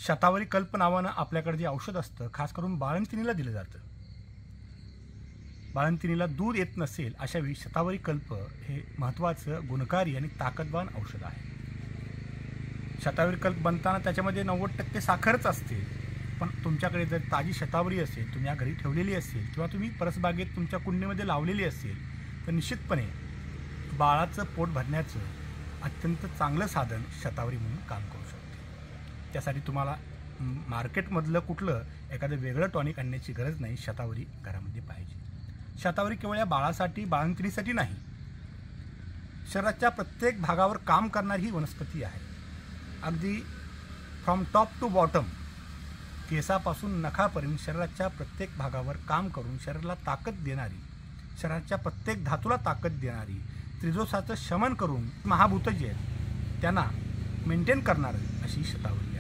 शतावरी कल्प नावानं आपल्याकडे जे औषध असतं खास करून बाळंतिणीला दिलं जातं. बाळंतिणीला दूध येत नसेल अशा वेळी शतावरी कल्प हे महत्त्वाचं गुणकारी आणि ताकदवान औषध आहे. शतावरी कल्प बनताना त्याच्यामध्ये 90% साखरच असते. पण तुमच्याकडे जर ताजी शतावरी असेल, तुम्ही या घरी ठेवलेली असेल किंवा तुम्ही परसबागेत तुमच्या कुंडीमध्ये लावलेली असेल तर निश्चितपणे बाळाचं पोट भरण्याचं अत्यंत चांगलं साधन शतावरी म्हणून काम करू शकते. त्यासाठी तुम्हाला मार्केटमधलं कुठलं एखादं वेगळं टॉनिक आणण्याची गरज नाही. शतावरी घरामध्ये पाहिजे. शतावरी केवळ या बाळासाठी, बाळंतिणीसाठी नाही, शरीराच्या प्रत्येक भागावर काम करणारी ही वनस्पती आहे. अगदी फ्रॉम टॉप टू बॉटम, केसापासून नखापर्यंत शरीराच्या प्रत्येक भागावर काम करून शरीराला ताकद देणारी, शरीराच्या प्रत्येक धातूला ताकद देणारी, त्रिदोषाचं शमन करून महाभूत जे आहेत त्यांना मेंटेन करणारी अशी शतावरी